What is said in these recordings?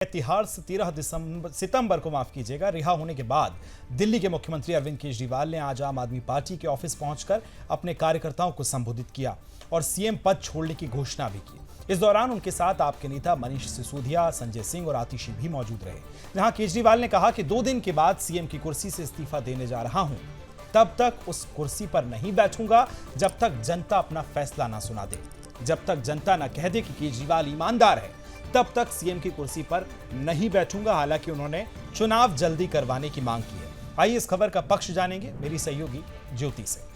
तिहाड़ से 13 सितंबर को रिहा होने के बाद दिल्ली के मुख्यमंत्री अरविंद केजरीवाल ने आज आम आदमी पार्टी के ऑफिस पहुंचकर अपने कार्यकर्ताओं को संबोधित किया और सीएम पद छोड़ने की घोषणा भी की। इस दौरान उनके साथ आपके नेता मनीष सिसोदिया, संजय सिंह और आतिशी भी मौजूद रहे। जहां केजरीवाल ने कहा कि 2 दिन के बाद सीएम की कुर्सी से इस्तीफा देने जा रहा हूं, तब तक उस कुर्सी पर नहीं बैठूंगा जब तक जनता अपना फैसला ना सुना दे। जब तक जनता ना कह दे कि केजरीवाल ईमानदार है, तब तक सीएम की कुर्सी पर नहीं बैठूंगा। हालांकि उन्होंने चुनाव जल्दी करवाने की मांग की है। आइए इस खबर का पक्ष जानेंगे मेरी सहयोगी ज्योति से।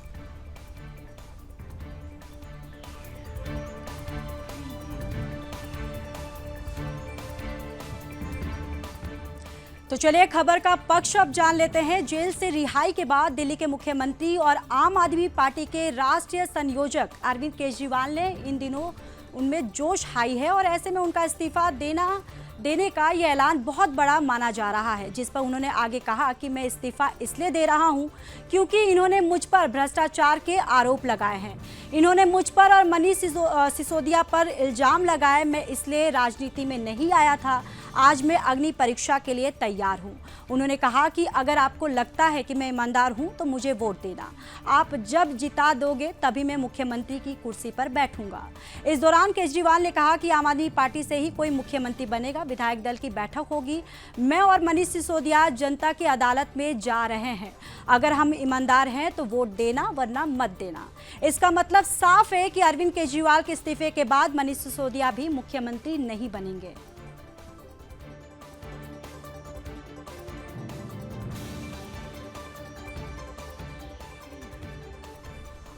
तो चलिए खबर का पक्ष अब जान लेते हैं। जेल से रिहाई के बाद दिल्ली के मुख्यमंत्री और आम आदमी पार्टी के राष्ट्रीय संयोजक अरविंद केजरीवाल ने इन दिनों उनमें जोश हाई है और ऐसे में उनका इस्तीफा देने का ये ऐलान बहुत बड़ा माना जा रहा है, जिस पर उन्होंने आगे कहा कि मैं इस्तीफा इसलिए दे रहा हूं क्योंकि इन्होंने मुझ पर भ्रष्टाचार के आरोप लगाए हैं। इन्होंने मुझ पर और मनीष सिसोदिया पर इल्जाम लगाए। मैं इसलिए राजनीति में नहीं आया था। आज मैं अग्नि परीक्षा के लिए तैयार हूं। उन्होंने कहा कि अगर आपको लगता है कि मैं ईमानदार हूं तो मुझे वोट देना। आप जब जिता दोगे तभी मैं मुख्यमंत्री की कुर्सी पर बैठूंगा। इस दौरान केजरीवाल ने कहा कि आम आदमी पार्टी से ही कोई मुख्यमंत्री बनेगा। विधायक दल की बैठक होगी। मैं और मनीष सिसोदिया जनता की अदालत में जा रहे हैं। अगर हम ईमानदार हैं तो वोट देना, वरना मत देना। इसका मतलब साफ है कि अरविंद केजरीवाल के इस्तीफे के बाद मनीष सिसोदिया भी मुख्यमंत्री नहीं बनेंगे।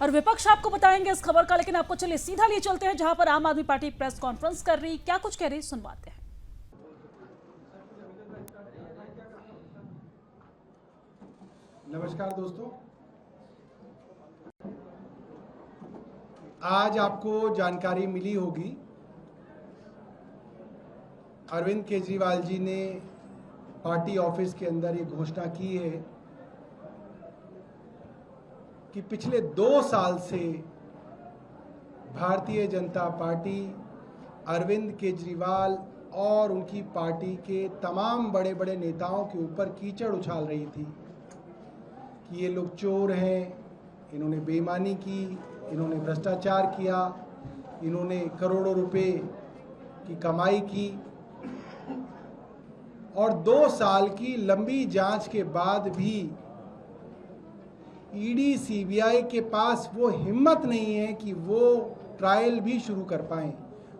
और विपक्ष आपको बताएंगे इस खबर का, लेकिन आपको चलिए सीधा लिए चलते हैं जहां पर आम आदमी पार्टी प्रेस कॉन्फ्रेंस कर रही। क्या कुछ कह रही सुनवाते हैं। नमस्कार दोस्तों, आज आपको जानकारी मिली होगी अरविंद केजरीवाल जी ने पार्टी ऑफिस के अंदर ये घोषणा की है कि पिछले 2 साल से भारतीय जनता पार्टी अरविंद केजरीवाल और उनकी पार्टी के तमाम बड़े बड़े नेताओं के ऊपर कीचड़ उछाल रही थी कि ये लोग चोर हैं, इन्होंने बेईमानी की, इन्होंने भ्रष्टाचार किया, इन्होंने करोड़ों रुपए की कमाई की। और 2 साल की लंबी जांच के बाद भी ईडी सीबीआई के पास वो हिम्मत नहीं है कि वो ट्रायल भी शुरू कर पाएं,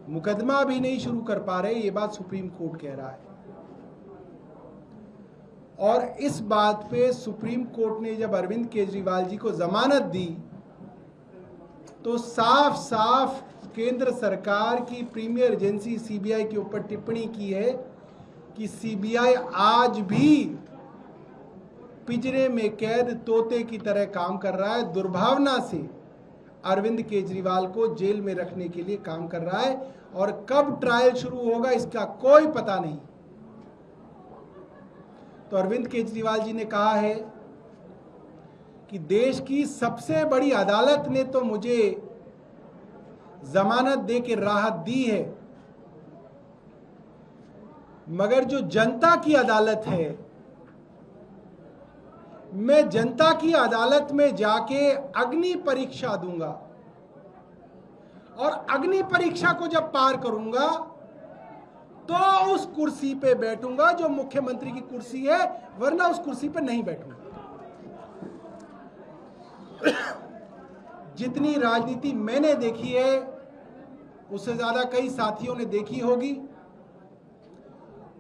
मुकदमा भी नहीं शुरू कर पा रहे। ये बात सुप्रीम कोर्ट कह रहा है और इस बात पे सुप्रीम कोर्ट ने जब अरविंद केजरीवाल जी को जमानत दी तो साफ साफ केंद्र सरकार की प्रीमियर एजेंसी सीबीआई के ऊपर टिप्पणी की है कि सीबीआई आज भी पिंजरे में कैद तोते की तरह काम कर रहा है, दुर्भावना से अरविंद केजरीवाल को जेल में रखने के लिए काम कर रहा है और कब ट्रायल शुरू होगा इसका कोई पता नहीं। तो अरविंद केजरीवाल जी ने कहा है कि देश की सबसे बड़ी अदालत ने तो मुझे जमानत दे के राहत दी है, मगर जो जनता की अदालत है, मैं जनता की अदालत में जाके अग्नि परीक्षा दूंगा और अग्नि परीक्षा को जब पार करूंगा तो उस कुर्सी पे बैठूंगा जो मुख्यमंत्री की कुर्सी है, वरना उस कुर्सी पे नहीं बैठूंगा। जितनी राजनीति मैंने देखी है उससे ज्यादा कई साथियों ने देखी होगी।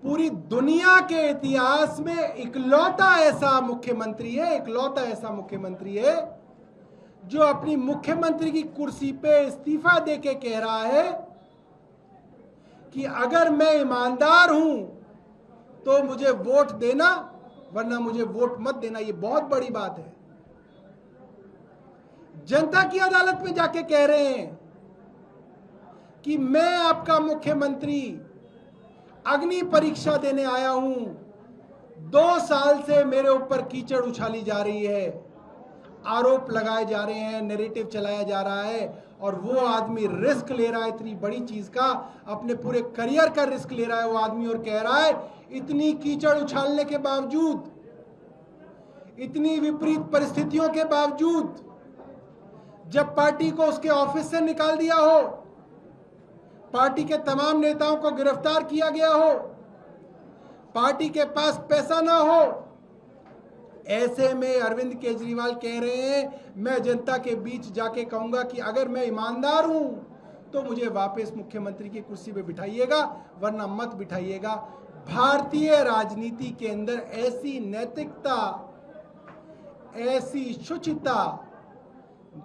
पूरी दुनिया के इतिहास में इकलौता ऐसा मुख्यमंत्री है जो अपनी मुख्यमंत्री की कुर्सी पे इस्तीफा देके कह रहा है कि अगर मैं ईमानदार हूं तो मुझे वोट देना, वरना मुझे वोट मत देना। ये बहुत बड़ी बात है। जनता की अदालत में जाके कह रहे हैं कि मैं आपका मुख्यमंत्री अग्नि परीक्षा देने आया हूं। 2 साल से मेरे ऊपर कीचड़ उछाली जा रही है, आरोप लगाए जा रहे हैं, नैरेटिव चलाया जा रहा है और वो आदमी रिस्क ले रहा है इतनी बड़ी चीज का, अपने पूरे करियर का रिस्क ले रहा है वो आदमी और कह रहा है इतनी कीचड़ उछालने के बावजूद, इतनी विपरीत परिस्थितियों के बावजूद, जब पार्टी को उसके ऑफिस से निकाल दिया हो, पार्टी के तमाम नेताओं को गिरफ्तार किया गया हो, पार्टी के पास पैसा ना हो, ऐसे में अरविंद केजरीवाल कह रहे हैं मैं जनता के बीच जाके कहूंगा कि अगर मैं ईमानदार हूं तो मुझे वापस मुख्यमंत्री की कुर्सी पे बिठाइएगा, वरना मत बिठाइएगा। भारतीय राजनीति के अंदर ऐसी नैतिकता, ऐसी शुचिता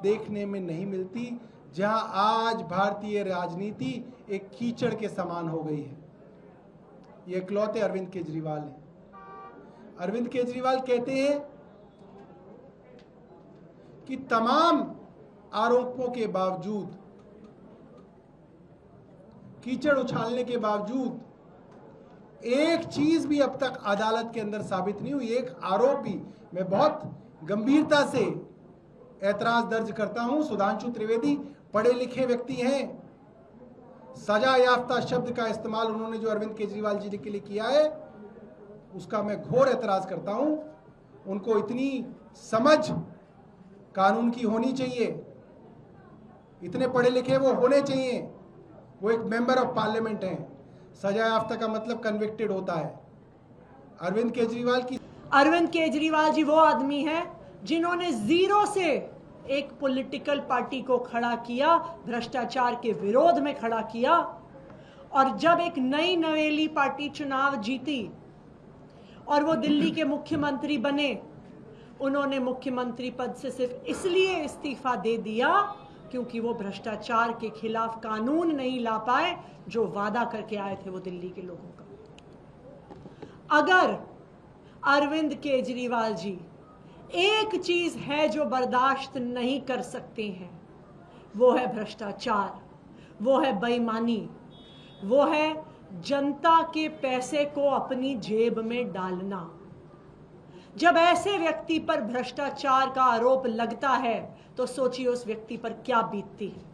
देखने में नहीं मिलती, जहां आज भारतीय राजनीति एक कीचड़ के समान हो गई है। ये इकलौते अरविंद केजरीवाल हैं। अरविंद केजरीवाल कहते हैं कि तमाम आरोपों के बावजूद, कीचड़ उछालने के बावजूद, एक चीज भी अब तक अदालत के अंदर साबित नहीं हुई, एक आरोप भी। मैं बहुत गंभीरता से ऐतराज दर्ज करता हूं। सुधांशु त्रिवेदी पढ़े लिखे व्यक्ति हैं, सजा याफ्ता शब्द का इस्तेमाल उन्होंने जो अरविंद केजरीवाल जी के लिए किया है उसका मैं घोर ऐतराज करता हूं। उनको इतनी समझ कानून की होनी चाहिए, इतने पढ़े लिखे वो होने चाहिए। वो एक मेंबर ऑफ पार्लियामेंट हैं। सजा याफ्ता का मतलब कन्विक्टेड होता है। अरविंद केजरीवाल जी वो आदमी हैं जिन्होंने जीरो से एक पॉलिटिकल पार्टी को खड़ा किया, भ्रष्टाचार के विरोध में खड़ा किया, और जब एक नई नवेली पार्टी चुनाव जीती और वो दिल्ली के मुख्यमंत्री बने, उन्होंने मुख्यमंत्री पद से सिर्फ इसलिए इस्तीफा दे दिया क्योंकि वो भ्रष्टाचार के खिलाफ कानून नहीं ला पाए जो वादा करके आए थे वो दिल्ली के लोगों का। अगर अरविंद केजरीवाल जी एक चीज है जो बर्दाश्त नहीं कर सकते हैं, वो है भ्रष्टाचार, वो है बेईमानी, वो है जनता के पैसे को अपनी जेब में डालना। जब ऐसे व्यक्ति पर भ्रष्टाचार का आरोप लगता है तो सोचिए उस व्यक्ति पर क्या बीतती है,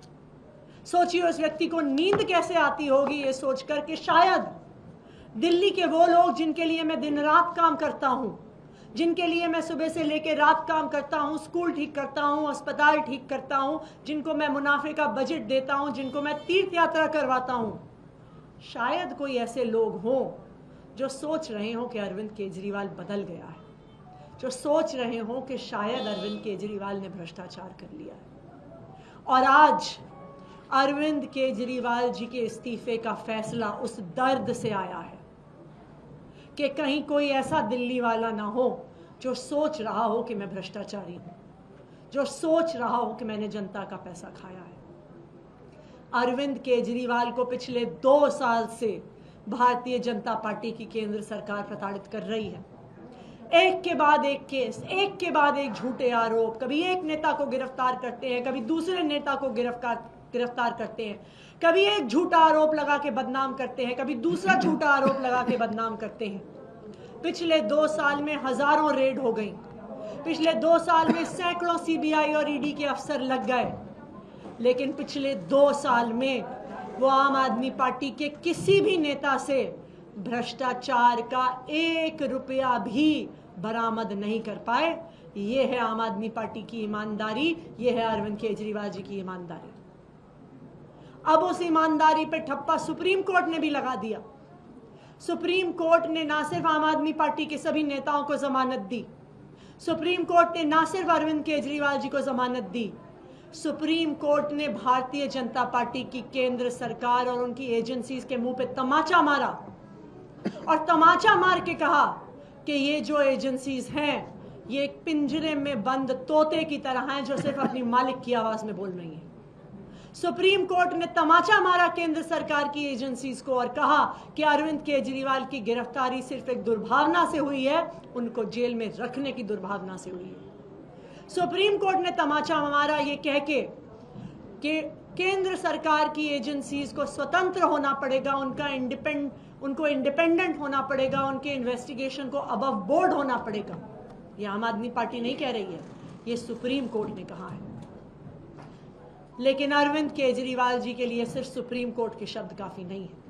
सोचिए उस व्यक्ति को नींद कैसे आती होगी ये सोचकर कि शायद दिल्ली के वो लोग जिनके लिए मैं दिन रात काम करता हूं, जिनके लिए मैं सुबह से लेकर रात काम करता हूं, स्कूल ठीक करता हूं, अस्पताल ठीक करता हूं, जिनको मैं मुनाफे का बजट देता हूं, जिनको मैं तीर्थ यात्रा करवाता हूं, शायद कोई ऐसे लोग हों जो सोच रहे हो कि अरविंद केजरीवाल बदल गया है, जो सोच रहे हो कि शायद अरविंद केजरीवाल ने भ्रष्टाचार कर लिया है। और आज अरविंद केजरीवाल जी के इस्तीफे का फैसला उस दर्द से आया है कि कहीं कोई ऐसा दिल्ली वाला ना हो जो सोच रहा हो कि मैं भ्रष्टाचारी हूं, जो सोच रहा हो कि मैंने जनता का पैसा खाया है। अरविंद केजरीवाल को पिछले 2 साल से भारतीय जनता पार्टी की केंद्र सरकार प्रताड़ित कर रही है। एक के बाद एक केस, एक के बाद एक झूठे आरोप, कभी एक नेता को गिरफ्तार करते हैं, कभी दूसरे नेता को गिरफ्तार करते हैं, कभी एक झूठा आरोप लगा के बदनाम करते हैं, कभी दूसरा झूठा आरोप लगा के बदनाम करते हैं। पिछले 2 साल में हजारों रेड हो गई, पिछले 2 साल में सैकड़ों सीबीआई और ईडी के अफसर लग गए, लेकिन पिछले 2 साल में वो आम आदमी पार्टी के किसी भी नेता से भ्रष्टाचार का 1 रुपया भी बरामद नहीं कर पाए। ये है आम आदमी पार्टी की ईमानदारी, ये है अरविंद केजरीवाल जी की ईमानदारी। अब उस ईमानदारी पे ठप्पा सुप्रीम कोर्ट ने भी लगा दिया। सुप्रीम कोर्ट ने ना सिर्फ आम आदमी पार्टी के सभी नेताओं को जमानत दी, सुप्रीम कोर्ट ने ना सिर्फ अरविंद केजरीवाल जी को जमानत दी, सुप्रीम कोर्ट ने भारतीय जनता पार्टी की केंद्र सरकार और उनकी एजेंसीज के मुंह पे तमाचा मारा और तमाचा मार के कहा कि ये जो एजेंसीज हैं ये एक पिंजरे में बंद तोते की तरह हैं जो सिर्फ अपनी मालिक की आवाज में बोल रही हैं। सुप्रीम कोर्ट ने तमाचा मारा केंद्र सरकार की एजेंसीज को और कहा कि अरविंद केजरीवाल की गिरफ्तारी सिर्फ एक दुर्भावना से हुई है, उनको जेल में रखने की दुर्भावना से हुई है। सुप्रीम कोर्ट ने तमाचा मारा ये कह के कि केंद्र सरकार की एजेंसीज को स्वतंत्र होना पड़ेगा, उनको इंडिपेंडेंट होना पड़ेगा, उनके इन्वेस्टिगेशन को अबव बोर्ड होना पड़ेगा। ये आम आदमी पार्टी नहीं कह रही है, ये सुप्रीम कोर्ट ने कहा है। लेकिन अरविंद केजरीवाल जी के लिए सिर्फ सुप्रीम कोर्ट के शब्द काफ़ी नहीं है।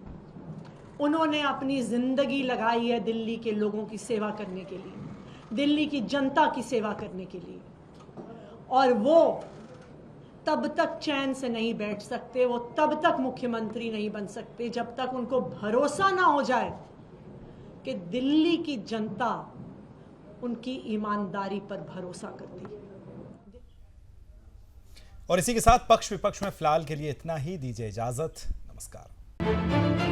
उन्होंने अपनी ज़िंदगी लगाई है दिल्ली के लोगों की सेवा करने के लिए, दिल्ली की जनता की सेवा करने के लिए, और वो तब तक चैन से नहीं बैठ सकते, वो तब तक मुख्यमंत्री नहीं बन सकते जब तक उनको भरोसा ना हो जाए कि दिल्ली की जनता उनकी ईमानदारी पर भरोसा करती है। और इसी के साथ पक्ष विपक्ष में फिलहाल के लिए इतना ही। दीजिए इजाजत। नमस्कार।